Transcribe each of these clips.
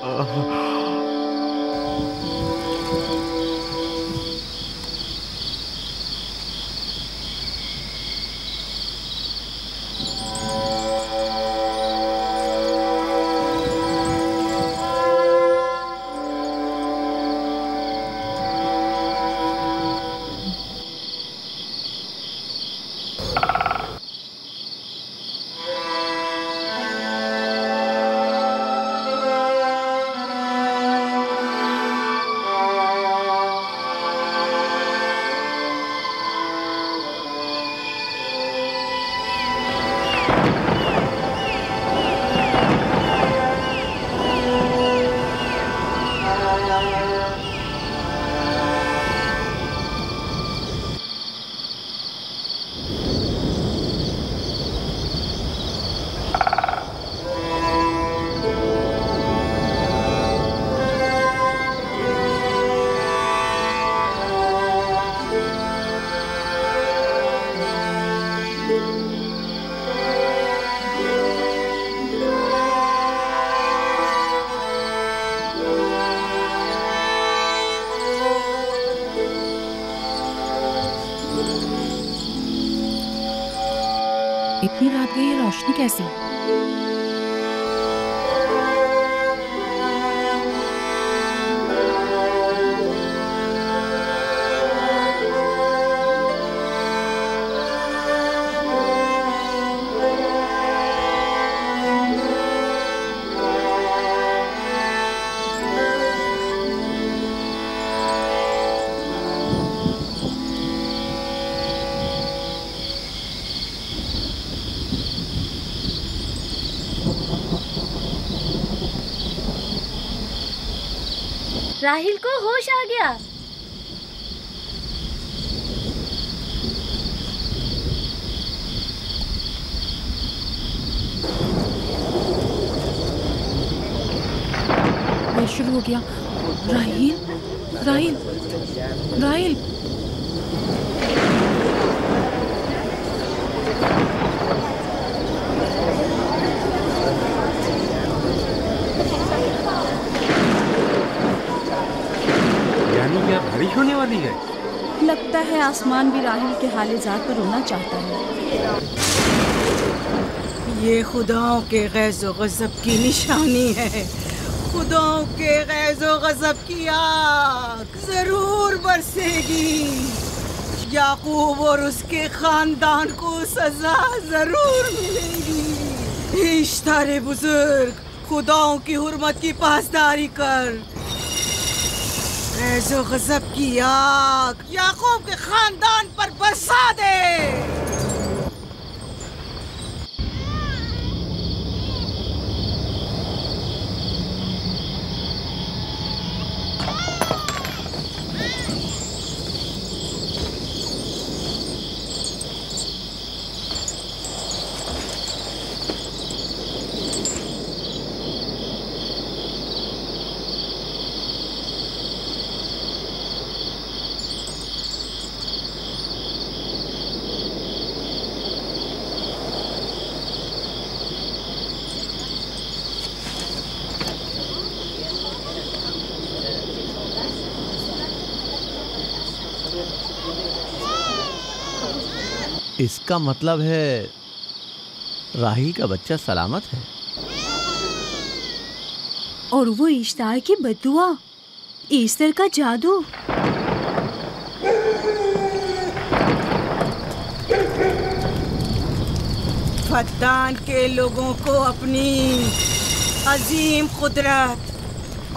इतनी रात गई है, रोशनी कैसी? राहिल को होश आ गया। ये शुरू हो गया। राहिल, राहिल, राहिल। बारिश होने वाली है। लगता है आसमान भी राहिल के हाल-ए-ज़ार पर रोना चाहता है। ये खुदाओं के गैज़ो गज़ब की निशानी है। खुदाओं के गैज़ो गज़ब की आग जरूर बरसेगी। याकूब और उसके खानदान को सजा जरूर मिलेगी। इश्तारे बुजुर्ग, खुदाओं की हुर्मत की पासदारी कर। गैज़ो गज़ब की आग याकूब के खानदान पर बरसा दे। इसका मतलब है राहिल का बच्चा सलामत है। और वो इश्तार की बद्दुआ, ईस्टर का जादू। फद्दान के लोगों को अपनी अजीम कुदरत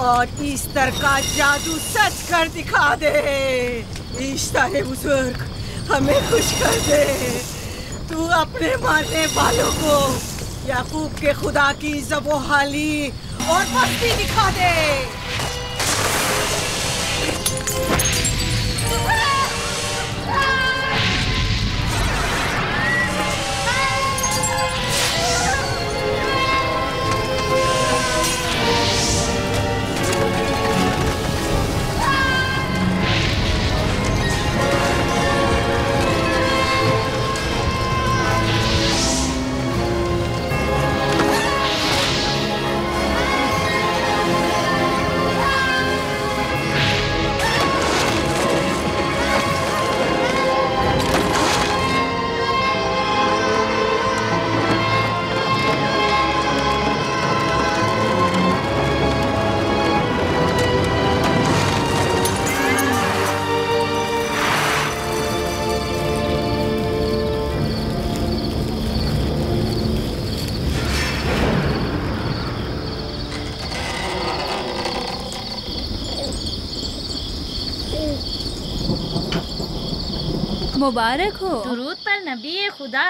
और ईस्टर का जादू सच कर दिखा दे। ईस्टर बुजुर्ग, हमें खुश कर दे। तू अपने मारने वालों को याकूब के खुदा की ज़बोहाली और मस्ती दिखा दे। मुबारक हो। दुरूद पर नबी खुदा।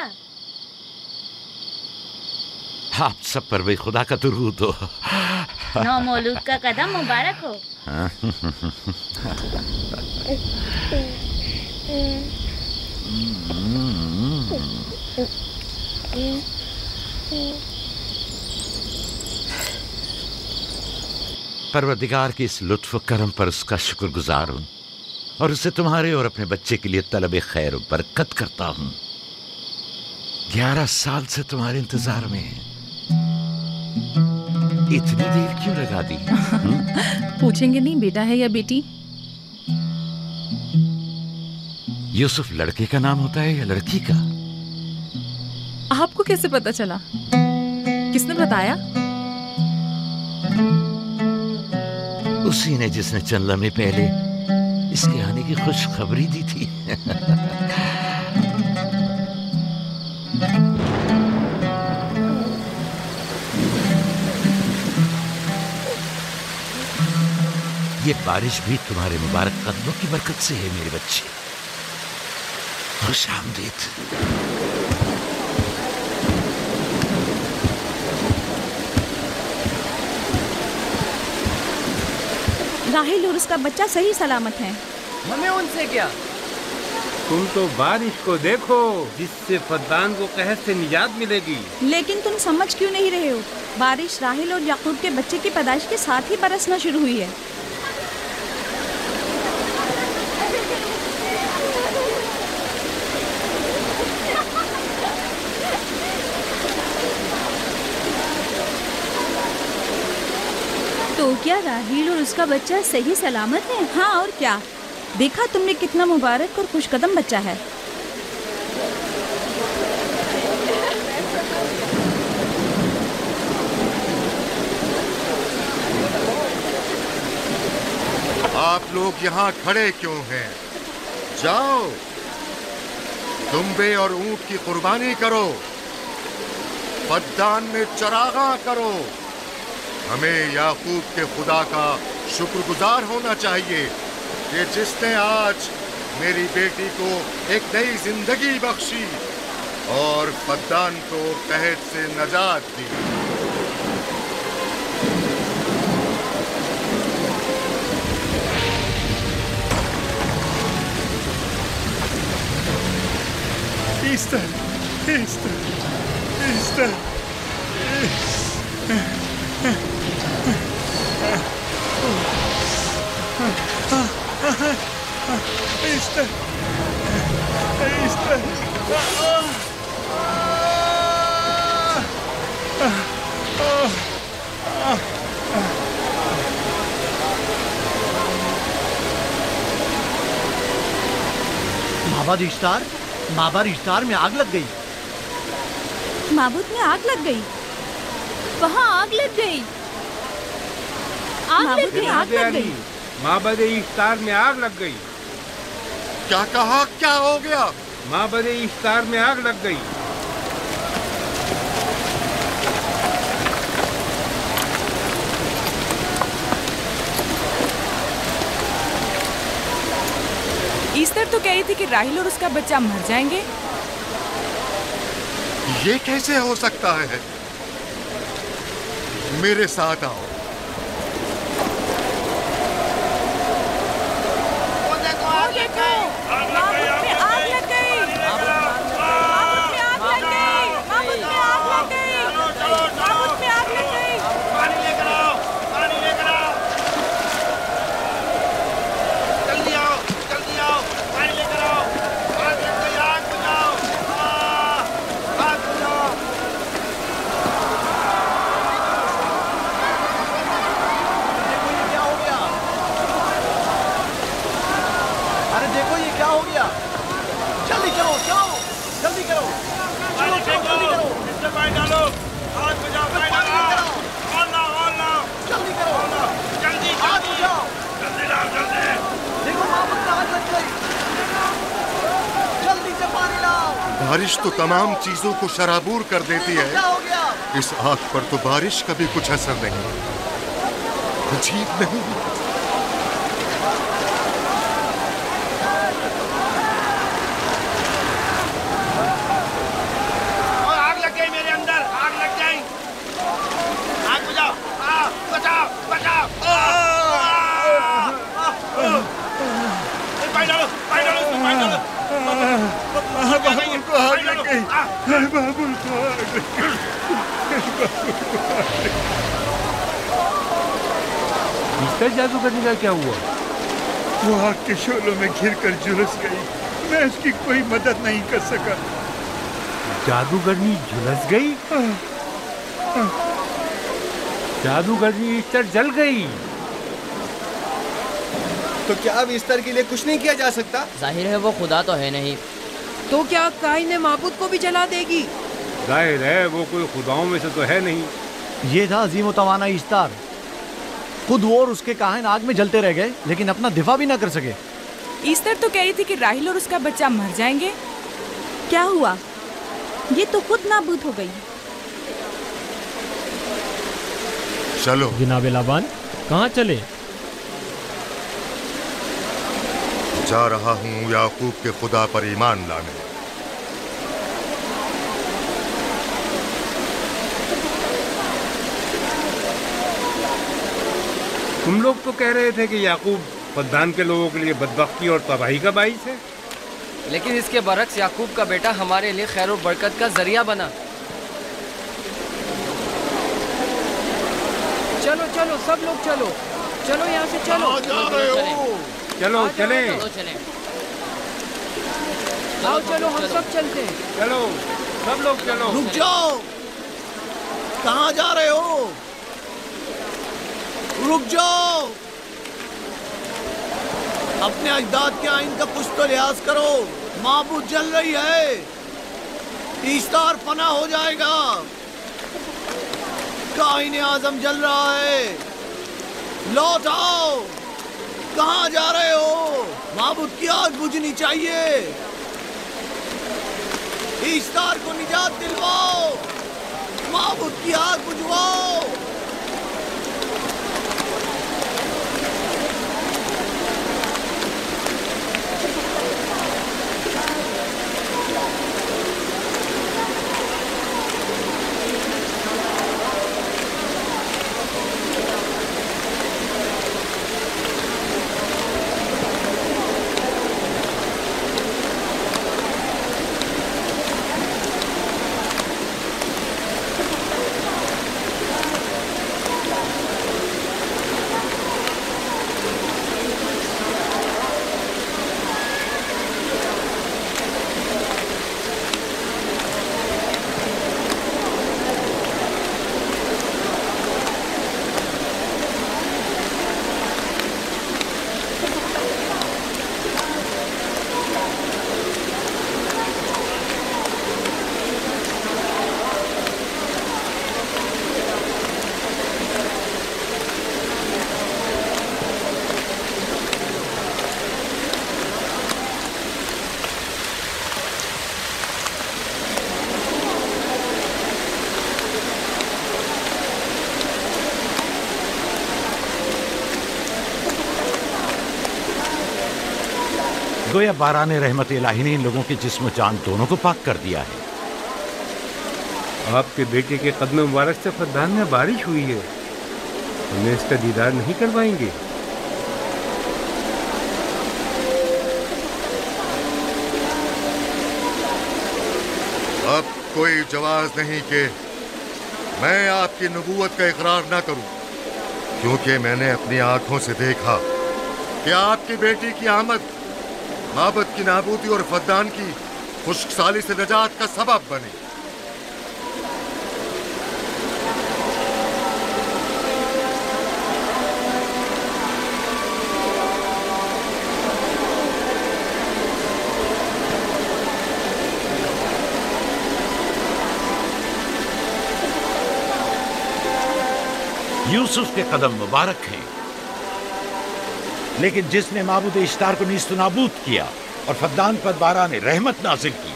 आप सब पर भी खुदा का दुरूद हो। नौ मौलूद का कदम मुबारक हो। परवरदिगार के इस लुत्फ करम पर उसका शुक्रगुजार हूँ और उसे तुम्हारे और अपने बच्चे के लिए तलब खैर और बरकत करता हूँ। 11 साल से तुम्हारे इंतजार में है। इतनी देर क्यों लगा दी? पूछेंगे नहीं बेटा है या बेटी? यूसुफ लड़के का नाम होता है या लड़की का? आपको कैसे पता चला? किसने बताया? उसी ने जिसने चंद लम्हे पहले इसके आने की खुशखबरी दी थी। ये बारिश भी तुम्हारे मुबारक कदमों की बरकत से है मेरे बच्चे। खुश आमदीद। राहिल और उसका बच्चा सही सलामत है। हमें उनसे क्या? तुम तो बारिश को देखो जिससे फद्दान को कहर से निजात मिलेगी। लेकिन तुम समझ क्यों नहीं रहे हो? बारिश राहिल और याकूब के बच्चे की पैदाइश के साथ ही बरसना शुरू हुई है। तो क्या राहिल और उसका बच्चा सही सलामत है? हाँ और क्या। देखा तुमने कितना मुबारक और खुशकदम बच्चा है। आप लोग यहाँ खड़े क्यों हैं? जाओ दुम्बे और ऊंट की कुर्बानी करो, फद्दान में चरागा करो। हमें याकूब के खुदा का शुक्रगुजार होना चाहिए कि जिसने आज मेरी बेटी को एक नई जिंदगी बख्शी और फद्दान को कहर से नजात दी। Easter, Easter, Easter, Easter, Easter, माबाद इश्तार में आग लग गई। माबूद में आग लग गई। वहाँ आग लग गई। माबूद में आग लग गई। माबद इफ्तार में आग लग गई। क्या कहा? क्या हो गया? माबद इफ्तार में आग लग गई। ईस्टर तो कह रही थी कि राहिल और उसका बच्चा मर जाएंगे। ये कैसे हो सकता है? मेरे साथ आओ। बारिश तो तमाम चीजों को शराबूर कर देती है। इस आग पर तो बारिश का भी कुछ असर नहीं। अजीब नहीं? बाबुल को आग लग गई, बाबुल को आग लग गई। ईस्टर जादूगरनी का क्या हुआ? वो आग के शोलों में घिरकर झुलस गई, मैं उसकी कोई मदद नहीं कर सका। जादूगरनी झुलस गई? जादूगरनी ईस्टर जल गई। तो क्या अब ईस्टर के लिए कुछ नहीं किया जा सकता? जाहिर है वो खुदा तो है नहीं। तो क्या काइन माबूद को भी जला देगी? जाहिर है वो कोई खुदाओं में से तो है नहीं। ये था अजीम तवाना ईस्टर। खुद वो और उसके काहिन आग में जलते रह गए, लेकिन अपना दिफा भी ना कर सके। ईस्टर तो कह रही थी कि राहिल और उसका बच्चा मर जाएंगे। क्या हुआ? ये तो खुद नाबूद हो गई। चलो जनाब लाबान, कहाँ चले? जा रहा हूँ याकूब के खुदा पर ईमान लाने। तुम लोग तो कह रहे थे कि याकूब फद्दान के लोगों के लिए बदबख्ती और तबाही का बाइस है, लेकिन इसके बरक्स याकूब का बेटा हमारे लिए खैर और बरकत का जरिया बना। चलो चलो सब लोग चलो, चलो यहाँ से चलो। चलो चले, आओ चलो हम सब चलते हैं। चलो सब लोग चलो। रुक जाओ, कहाँ जा रहे हो? रुक जाओ, अपने अजदाद के आइन का कुछ तो लिहाज करो। माबूद जल रही है, ईस्टर फना हो जाएगा। काइन आजम जल रहा है, लौट आओ। कहाँ जा रहे हो? माबूद की आग बुझनी चाहिए। ईस्टर को निजात दिलवाओ, माबूद की आग बुझवाओ। गोया बारान रहमत इलाही ने इन लोगों के जिस्म जान दोनों को पाक कर दिया है। आपके बेटे के कदम मुबारक से फद्दान में बारिश हुई है, हमें इसका दीदार नहीं करवाएंगे? अब कोई जवाज नहीं कि मैं आपकी नबूवत का इकरार ना करूं, क्योंकि मैंने अपनी आंखों से देखा कि आपकी बेटी की आमद माबद की नाबूदी और फद्दान की खुश्कसाली से नजात का सबब बनी। यूसुफ के कदम मुबारक हैं, लेकिन जिसने माबूद इश्तार को नीस्त नाबूद किया और फद्दान पर बारान रहमत नाजिल की,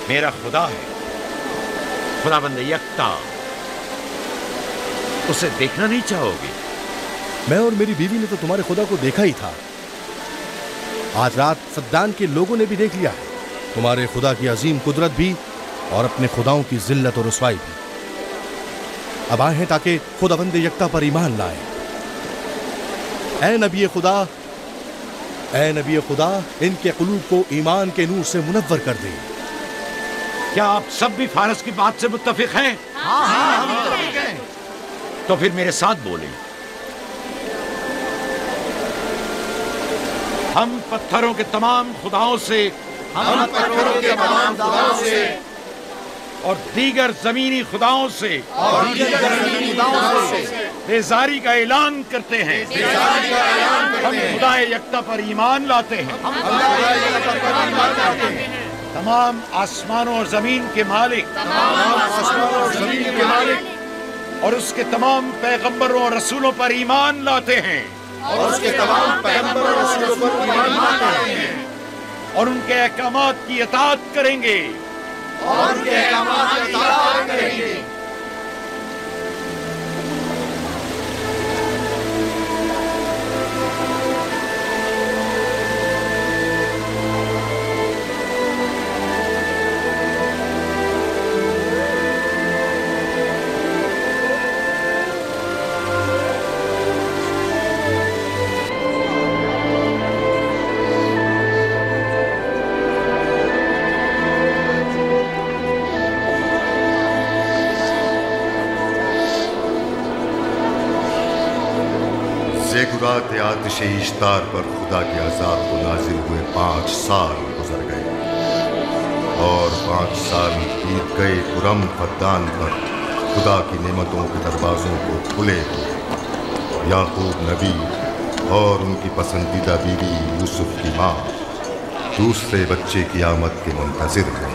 मेरा खुदा है, खुदाबंद यकता। उसे देखना नहीं चाहोगे? मैं और मेरी बीवी ने तो तुम्हारे खुदा को देखा ही था। आज रात फद्दान के लोगों ने भी देख लिया है तुम्हारे खुदा की अजीम कुदरत भी और अपने खुदाओं की जिल्लत और रुसवाई भी। अब आए हैं ताकि खुदाबंद यकता पर ईमान लाए। ऐ नबी खुदा, ऐ नबी खुदा, इनके कुलूब को ईमान के नूर से मुनव्वर कर दे। क्या आप सब भी फारस की बात से मुत्तफिक हैं? हाँ, हम मुत्तफिक हैं। तो फिर मेरे साथ बोलें। हम पत्थरों के तमाम खुदाओं से और दीगर जमीनी खुदाओं से बेजारी का ऐलान करते हैं। हम खुदाए यकता पर ईमान लाते हैं। तमाम आसमानों और जमीन के मालिक और उसके तमाम पैगंबरों और रसूलों पर ईमान लाते हैं और उनके अहकामात की इताअत करेंगे ज़ेकुरात आतिश इश्तार पर खुदा के अज़ाब को नाजिल हुए 5 साल गुजर गए और 5 साल बीत गए कुरम फद्दान पर खुदा की नेमतों के दरवाज़ों को खुले हुए। याकूब नबी और उनकी पसंदीदा बीवी यूसुफ की माँ दूसरे बच्चे की आमद के मुंतज़िर हैं।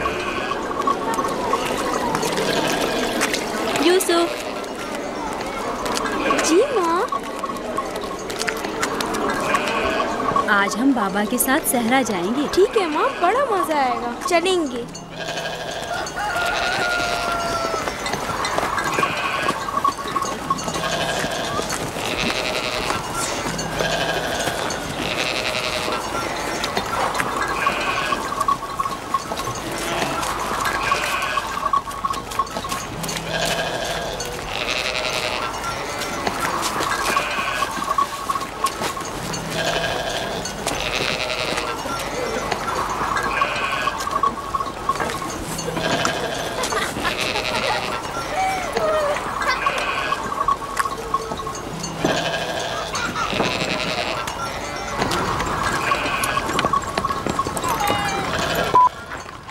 यूसुफ। जी माँ। आज हम बाबा के साथ सहरा जाएंगे। ठीक है माँ, बड़ा मजा आएगा, चलेंगे।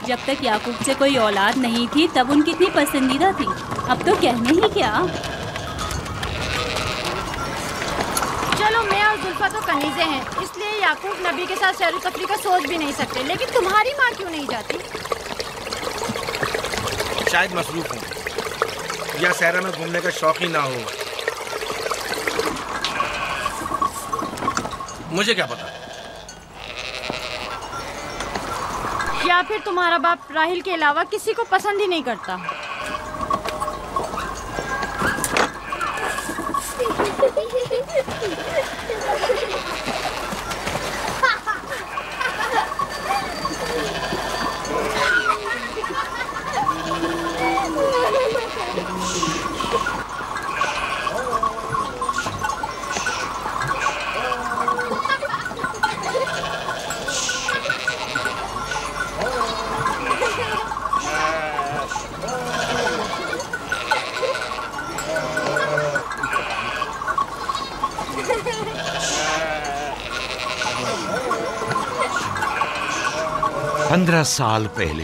जब तक याकूब से कोई औलाद नहीं थी तब उनकी इतनी पसंदीदा थी, अब तो कहने ही क्या। चलो मैं और जुल्फा तो कनीज़े हैं, इसलिए याकूब नबी के साथ सैर तफरी का सोच भी नहीं सकते, लेकिन तुम्हारी माँ क्यों नहीं जाती? शायद मसरूफ हूँ या सहरा में घूमने का शौक ही ना हो, मुझे क्या पता। या फिर तुम्हारा बाप राहिल के अलावा किसी को पसंद ही नहीं करता। पंद्रह साल पहले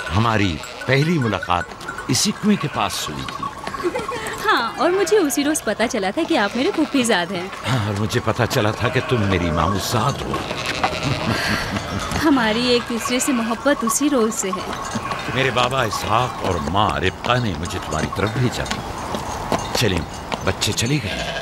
हमारी पहली मुलाकात इसी कुएं के पास हुई थी। हाँ, और मुझे उसी रोज पता चला था कि आप मेरे फूफीजाद हैं। हाँ, और मुझे पता चला था कि तुम मेरी मामूजाद हो। हमारी एक दूसरे से मोहब्बत उसी रोज से है। मेरे बाबा इसहाक और माँ रिब्का ने मुझे तुम्हारी तरफ भेजा। चलें, बच्चे चले गए।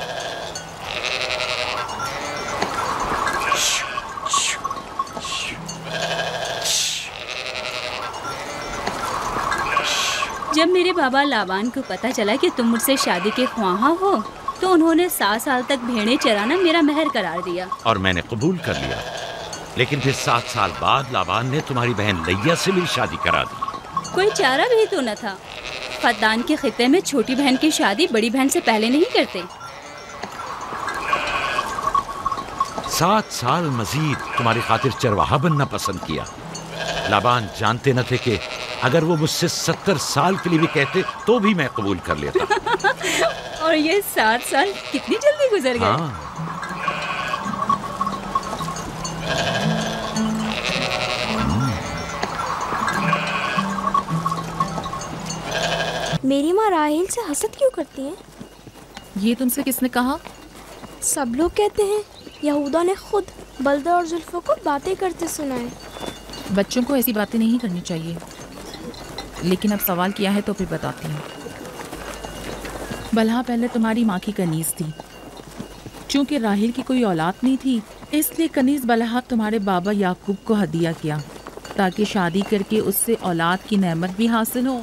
जब मेरे बाबा लाबान को पता चला कि तुम मुझसे शादी के ख्वाहा हो, तो उन्होंने 7 साल तक भेड़ें चराना मेरा महर करार दिया। और मैंने कबूल कर लिया। लेकिन फिर 7 साल बाद लाबान ने तुम्हारी बहन लैया से मेरी शादी करा दी। कोई चारा भी तो न था। फद्दान के खित्ते में छोटी बहन की शादी बड़ी बहन से पहले नहीं करते। 7 साल मजीद तुम्हारी खातिर चरवाहा बनना पसंद किया। लाबान जानते न थे कि अगर वो मुझसे 70 साल के लिए भी कहते तो भी मैं कबूल कर लेता। और ये 7 साल कितनी जल्दी गुजर गए। हाँ। मेरी माँ राहेल से हसद क्यों करती है? ये तुमसे किसने कहा? सब लोग कहते हैं यहूदा ने खुद बलदा और जुल्फा को बातें करते सुना है। बच्चों को ऐसी बातें नहीं करनी चाहिए, लेकिन अब सवाल किया है तो फिर बताती हूँ। बलहा पहले तुम्हारी माँ की कनीज थी। चूंकि राहिल की कोई औलाद नहीं थी, इसलिए कनीज बलहा तुम्हारे बाबा याकूब को हदिया किया ताकि शादी करके उससे औलाद की नेमत भी हासिल हो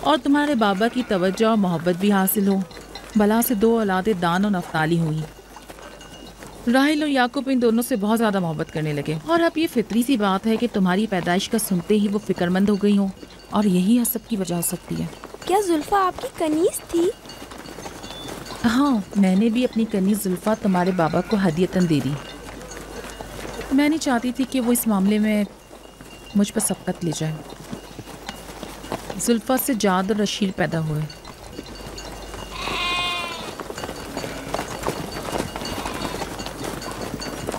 और तुम्हारे बाबा की तवज्जो और मोहब्बत भी हासिल हो। बलहा से 2 औलादें दान और नफ्ताली हुई। राहिल और याकूब इन दोनों से बहुत ज़्यादा मोहब्बत करने लगे और अब ये फितरी सी बात है कि तुम्हारी पैदाइश का सुनते ही वो फिक्रमंद हो गई हो और यही हसद की वजह हो सकती है। क्या जुल्फा आपकी कनीज थी? हाँ, मैंने भी अपनी कनीज जुल्फा तुम्हारे बाबा को हदियतन दे दी। मैं नहीं चाहती थी कि वो इस मामले में मुझ पर सबकत ले जाए। जुल्फा से जाद और रशील पैदा हुए।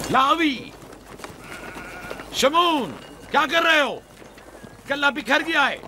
लावी, शमून, क्या कर रहे हो? कल्ला बिखर गया है।